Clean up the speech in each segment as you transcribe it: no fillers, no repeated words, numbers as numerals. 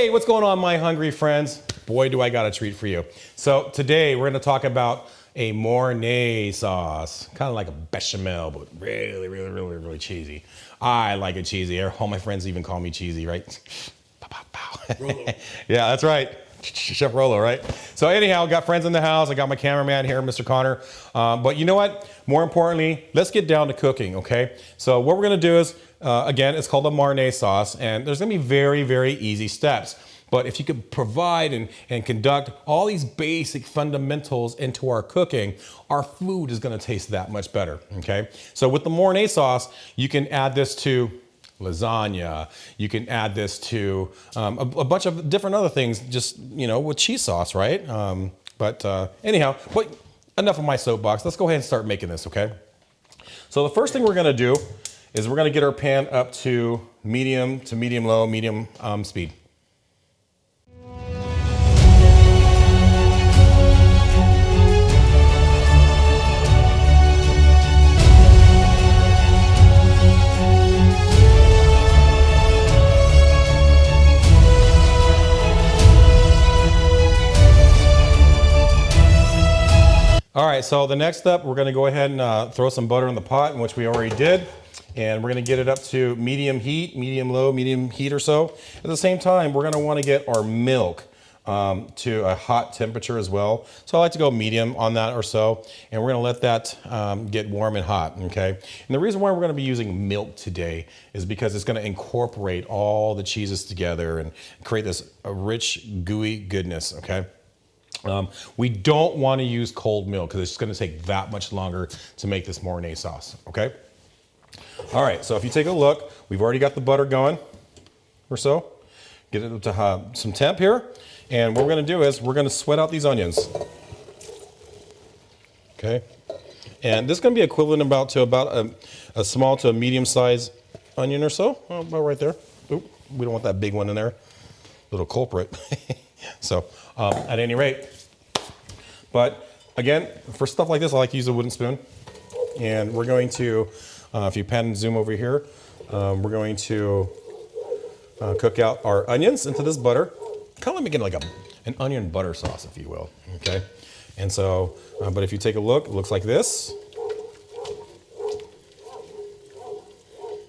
Hey, what's going on, my hungry friends? Boy, do I got a treat for you. So today we're gonna talk about a Mornay sauce. Kind of like a bechamel, but really cheesy. I like it cheesy. All my friends even call me cheesy, right? Pow, pow, pow. Rolo. Yeah, that's right. Chef Rolo, right? So anyhow, got friends in the house. I got my cameraman here, Mr. Connor. But you know what? More importantly, let's get down to cooking, okay? So what we're gonna do is, again, it's called the Mornay sauce, and there's gonna be very easy steps. But if you could provide and conduct all these basic fundamentals into our cooking, our food is gonna taste that much better, okay? So with the Mornay sauce, you can add this to lasagna. You can add this to a bunch of different other things, just, you know, with cheese sauce, right? Anyhow, but enough of my soapbox. Let's go ahead and start making this, okay? So the first thing we're gonna do is we're gonna get our pan up to medium low, medium speed. All right, so the next step, we're gonna go ahead and throw some butter in the pot, which we already did. And we're gonna get it up to medium heat, medium low, medium heat or so. At the same time, we're gonna wanna get our milk to a hot temperature as well. So I like to go medium on that or so. And we're gonna let that get warm and hot, okay? And the reason why we're gonna be using milk today is because it's gonna incorporate all the cheeses together and create this rich, gooey goodness, okay? We don't want to use cold milk because it's going to take that much longer to make this Mornay sauce, okay? All right, so if you take a look, we've already got the butter going or so. Get it up to some temp here. And what we're going to do is we're going to sweat out these onions. Okay? And this is going to be equivalent to about a small to a medium-sized onion or so. Oh, about right there. Oop, we don't want that big one in there. Little culprit. So at any rate, but again, for stuff like this, I like to use a wooden spoon. And we're going to, if you pan and zoom over here, we're going to cook out our onions into this butter. Kind of making like an onion butter sauce, if you will, okay? And so, but if you take a look, it looks like this.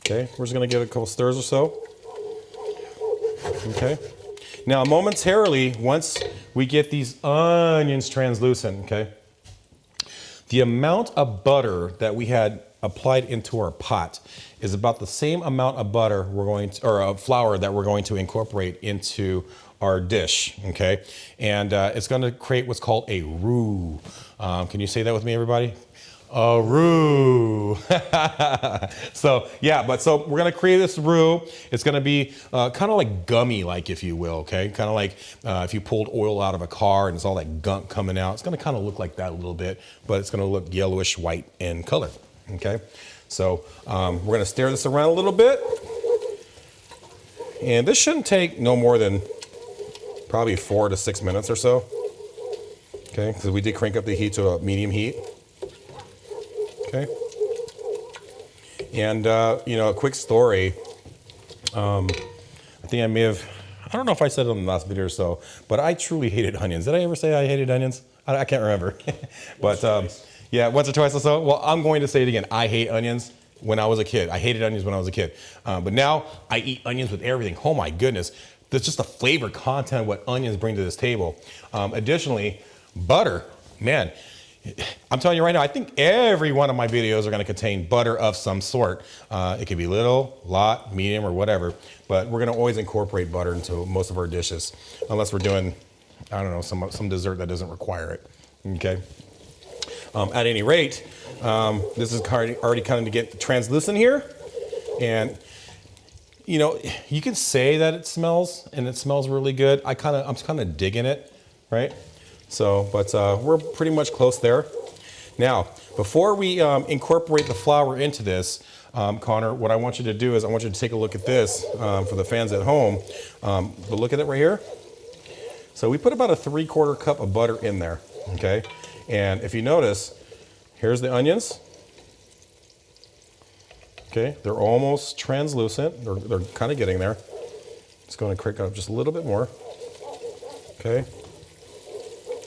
Okay, we're just gonna give it a couple stirs or so. Okay. Now, momentarily, once we get these onions translucent, okay, the amount of butter that we had applied into our pot is about the same amount of butter we're going to, or flour that we're going to incorporate into our dish, okay? And it's gonna create what's called a roux. Can you say that with me, everybody? A roux. So yeah, so we're gonna create this roux. It's gonna be kind of like gummy-like, if you will, okay? Kind of like if you pulled oil out of a car and it's all that gunk coming out. It's gonna kind of look like that a little bit, but it's gonna look yellowish white in color, okay? So we're gonna stir this around a little bit. And this shouldn't take no more than probably 4 to 6 minutes or so, okay? Because we did crank up the heat to a medium heat. Okay. And, you know, a quick story. I think I don't know if I said it on the last video or so, but I truly hated onions. Did I ever say I hated onions? I can't remember. But yeah, once or twice or so. Well, I'm going to say it again. I hate onions when I was a kid. I hated onions when I was a kid. But now I eat onions with everything. Oh my goodness. There's just the flavor content of what onions bring to this table. Additionally, butter, man. I'm telling you right now, I think every one of my videos are going to contain butter of some sort. It could be little, lot, medium, or whatever, but we're going to always incorporate butter into most of our dishes, unless we're doing, I don't know, some dessert that doesn't require it, okay? At any rate, this is already kind of get translucent here, and you know, you can say that it smells, and it smells really good. I'm kind of digging it, right? So, but we're pretty much close there. Now, before we incorporate the flour into this, Connor, what I want you to do is I want you to take a look at this for the fans at home. But look at it right here. So we put about a 3/4 cup of butter in there, okay? And if you notice, here's the onions. Okay, they're almost translucent. They're kind of getting there. Just going to crank it up just a little bit more. Okay.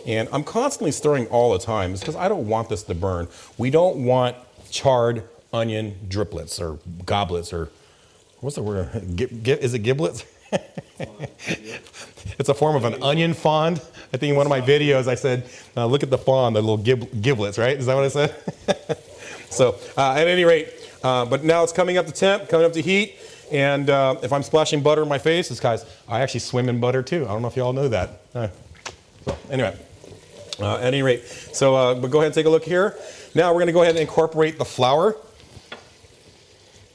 And I'm constantly stirring all the time. It's because I don't want this to burn. We don't want charred onion driplets or goblets or what's the word? Is it giblets? It's a form of an onion fond. I think in one of my videos I said, look at the fond, the little giblets, right? Is that what I said? So at any rate, but now it's coming up to temp, coming up to heat. And if I'm splashing butter in my face, it's guys, I actually swim in butter too. I don't know if you all know that. So anyway, at any rate, so but go ahead and take a look here. Now we're going to go ahead and incorporate the flour.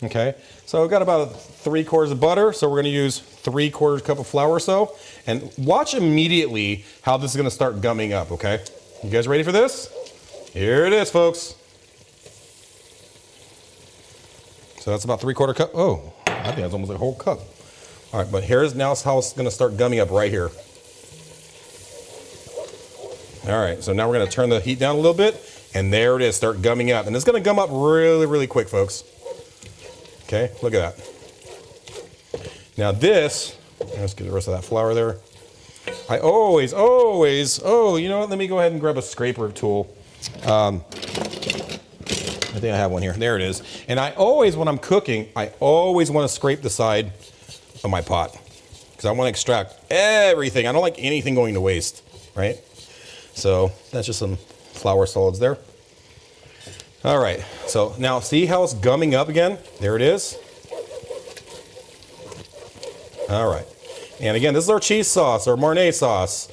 Okay, so we've got about 3/4 of butter, so we're going to use 3/4 cup of flour or so. And watch immediately how this is going to start gumming up, okay? You guys ready for this? Here it is, folks. So that's about 3/4 cup. Oh, I think that's almost a whole cup. All right, but here's now how it's going to start gumming up right here. All right, so now we're going to turn the heat down a little bit, and there it is, start gumming up. And it's going to gum up really, really quick, folks. Okay, look at that. Now this, let's get the rest of that flour there. I always, oh, you know what? Let me go ahead and grab a scraper tool. I think I have one here. There it is. And I always, when I'm cooking, I always want to scrape the side of my pot because I want to extract everything. I don't like anything going to waste, right? So that's just some flour solids there. All right, so now see how it's gumming up again? There it is. All right, and again, this is our cheese sauce, our Mornay sauce,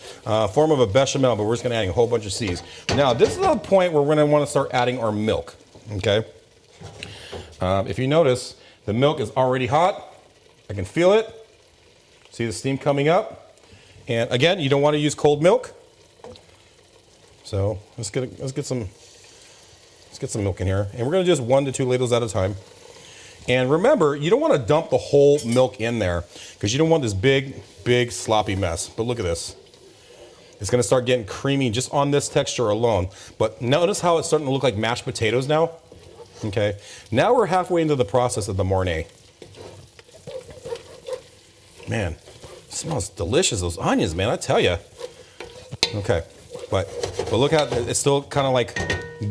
form of a bechamel, but we're just gonna add a whole bunch of cheese. Now, this is the point where we're gonna wanna start adding our milk, okay? If you notice, the milk is already hot. I can feel it. See the steam coming up? And again, you don't wanna use cold milk. So let's get some milk in here. And we're gonna do just 1 to 2 ladles at a time. And remember, you don't wanna dump the whole milk in there because you don't want this big, big sloppy mess. But look at this. It's gonna start getting creamy just on this texture alone. But notice how it's starting to look like mashed potatoes now? Okay, now we're halfway into the process of the Mornay. Man, it smells delicious, those onions, man, I tell you. Okay, but look how it's still kind of like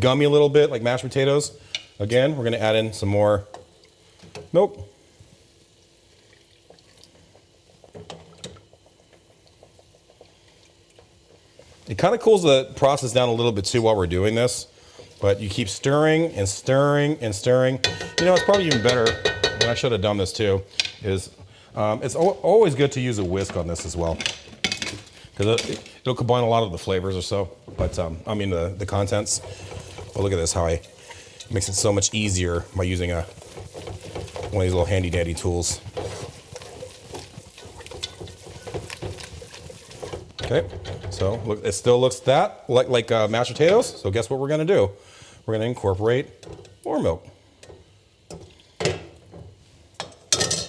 gummy a little bit, like mashed potatoes. Again, we're gonna add in some more milk. It kind of cools the process down a little bit too while we're doing this, but you keep stirring and stirring and stirring. You know, it's probably even better, and I should have done this too, is it's always good to use a whisk on this as well, because it'll combine a lot of the flavors or so, but I mean the contents. Well, look at this, how it makes it so much easier by using one of these little handy dandy tools. Okay, so look, it still looks like mashed potatoes. So guess what we're gonna do? We're gonna incorporate more milk.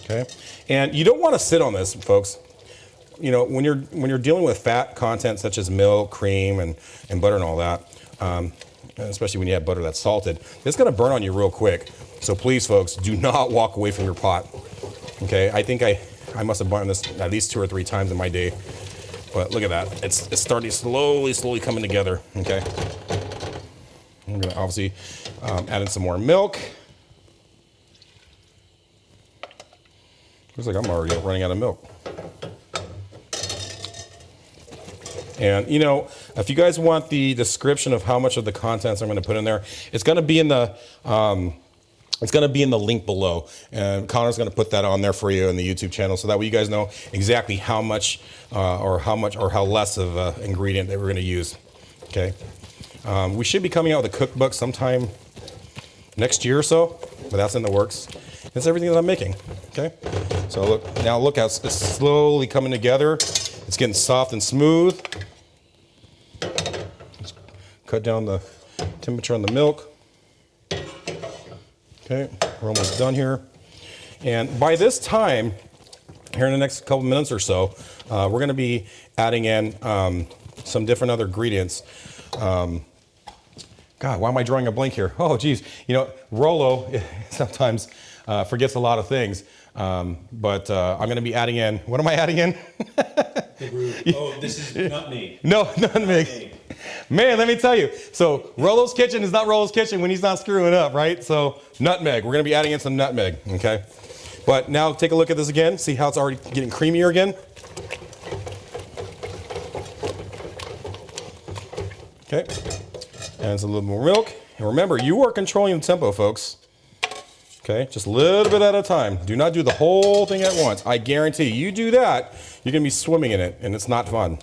Okay, and you don't want to sit on this, folks. You know, when you're dealing with fat content such as milk, cream, and butter and all that, especially when you have butter that's salted, it's gonna burn on you real quick. So please, folks, do not walk away from your pot. Okay, I think I must have burned this at least 2 or 3 times in my day. But look at that, it's starting slowly coming together, okay? I'm gonna obviously add in some more milk. Looks like I'm already running out of milk. And you know, if you guys want the description of how much of the contents I'm gonna put in there, it's gonna be in the link below, and Connor's going to put that on there for you in the YouTube channel, so that way you guys know exactly how much or how less of an ingredient that we're going to use. Okay, we should be coming out with a cookbook sometime next year or so, but that's in the works. That's everything that I'm making. Okay, so look how it's slowly coming together. It's getting soft and smooth. Let's cut down the temperature on the milk. Okay, we're almost done here. And by this time, here in the next couple minutes or so, we're gonna be adding in some different other ingredients. God, why am I drawing a blank here? Oh, geez. You know, Rolo sometimes forgets a lot of things. But I'm gonna be adding in, what am I adding in? Oh, this is nutmeg. No, nutmeg. Man, let me tell you. So Rollo's Kitchen is not Rollo's Kitchen when he's not screwing up, right? So nutmeg, we're gonna be adding in some nutmeg, okay? But now take a look at this again. See how it's already getting creamier again? Okay, and a little more milk. And remember, you are controlling the tempo, folks. Okay, just a little bit at a time. Do not do the whole thing at once. I guarantee you do that, you're gonna be swimming in it and it's not fun.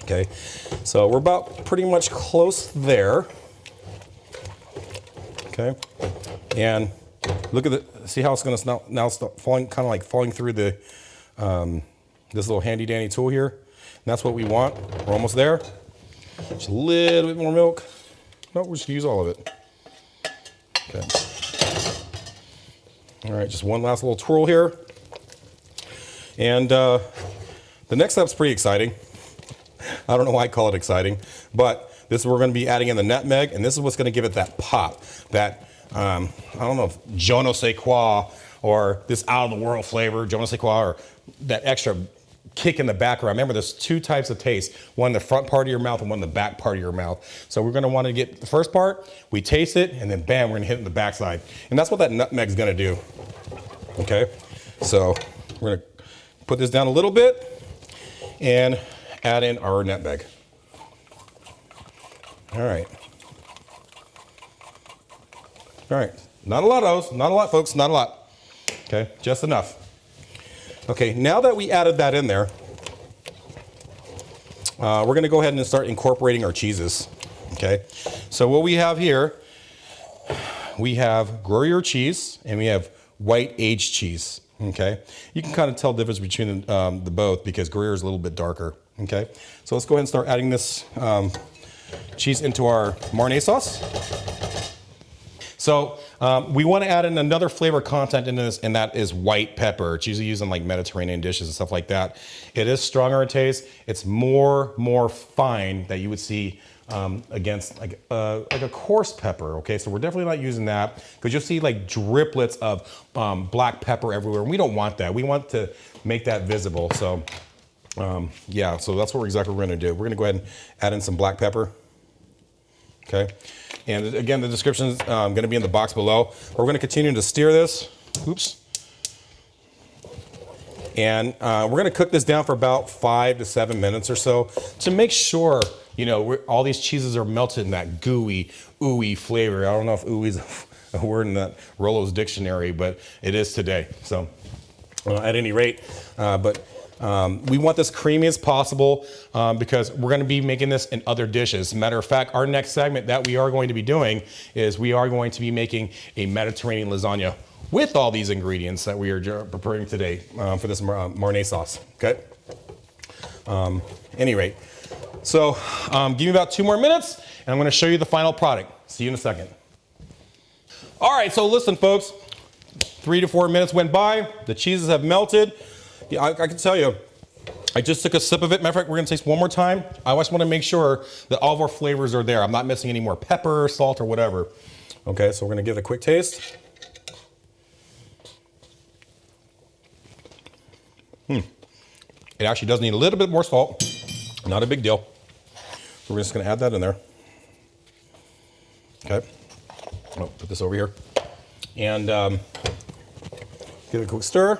Okay, so we're about pretty much close there. Okay, and look at the, see how it's gonna now start falling, kind of like falling through the, this little handy dandy tool here. And that's what we want. We're almost there. Just a little bit more milk. No, we'll just use all of it. Okay. All right, just one last little twirl here. And the next step's pretty exciting. I don't know why I call it exciting, but this is where we're gonna be adding in the nutmeg, and this is what's gonna give it that pop, that, I don't know if je ne sais quoi, or this out of the world flavor, je ne sais quoi, or that extra kick in the background. Remember, there's two types of taste, one in the front part of your mouth and one in the back part of your mouth. So we're gonna wanna get the first part, we taste it, and then bam, we're gonna hit it in the backside. And that's what that nutmeg's gonna do, okay? So we're gonna put this down a little bit and add in our nutmeg. All right. All right, not a lot of those, not a lot, folks, not a lot. Okay, just enough. Okay, now that we added that in there, we're gonna go ahead and start incorporating our cheeses, okay? So what we have here, we have Gruyere cheese and we have white aged cheese, okay? You can kind of tell the difference between the both because Gruyere is a little bit darker, okay? So let's go ahead and start adding this cheese into our Mornay sauce. So we want to add in another flavor content into this, and that is white pepper. It's usually used in like Mediterranean dishes and stuff like that. It is stronger in taste. It's more fine that you would see against like a coarse pepper. Okay, so we're definitely not using that because you'll see like driplets of black pepper everywhere. And we don't want that. We want to make that visible. So yeah, so that's what exactly we're going to do. We're going to go ahead and add in some black pepper. Okay. And again, the description is going to be in the box below. We're going to continue to stir this. Oops. And we're going to cook this down for about 5 to 7 minutes or so to make sure, you know, all these cheeses are melted in that gooey, ooey flavor. I don't know if ooey is a word in that Rollo's dictionary, but it is today. So at any rate, we want this creamy as possible because we're going to be making this in other dishes. Matter of fact, our next segment that we are going to be doing is we are going to be making a Mediterranean lasagna with all these ingredients that we are preparing today for this Mornay sauce, okay? Any rate, so give me about 2 more minutes and I'm going to show you the final product. See you in a second. All right, so listen, folks, 3 to 4 minutes went by. The cheeses have melted. Yeah, I can tell you, I just took a sip of it. Matter of fact, we're gonna taste one more time. I just wanna make sure that all of our flavors are there. I'm not missing any more pepper, salt, or whatever. Okay, so we're gonna give it a quick taste. It actually does need a little bit more salt. Not a big deal. So we're just gonna add that in there. Okay, oh, put this over here. And give it a quick stir.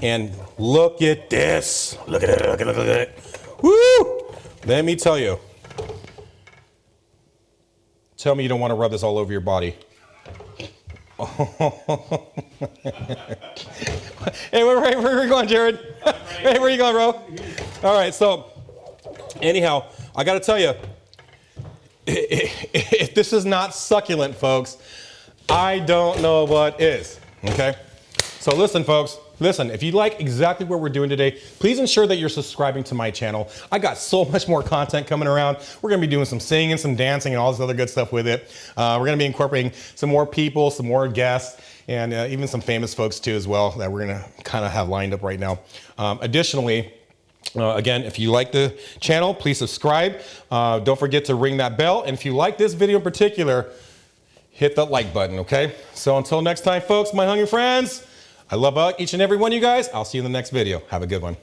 And look at this. Look at it, look at it, look at it. Woo! Let me tell you. Tell me you don't want to rub this all over your body. Hey, where are you going, Jared? Hey, where are you going, bro? All right, so anyhow, I got to tell you, if this is not succulent, folks, I don't know what is, okay? So listen, folks. Listen, if you like exactly what we're doing today, please ensure that you're subscribing to my channel. I got so much more content coming around. We're gonna be doing some singing, some dancing, and all this other good stuff with it. We're gonna be incorporating some more people, some more guests, and even some famous folks too as well that we're gonna kind of have lined up right now. Additionally, again, if you like the channel, please subscribe. Don't forget to ring that bell. And if you like this video in particular, hit that like button, okay? So until next time, folks, my hungry friends, I love each and every one of you guys. I'll see you in the next video. Have a good one.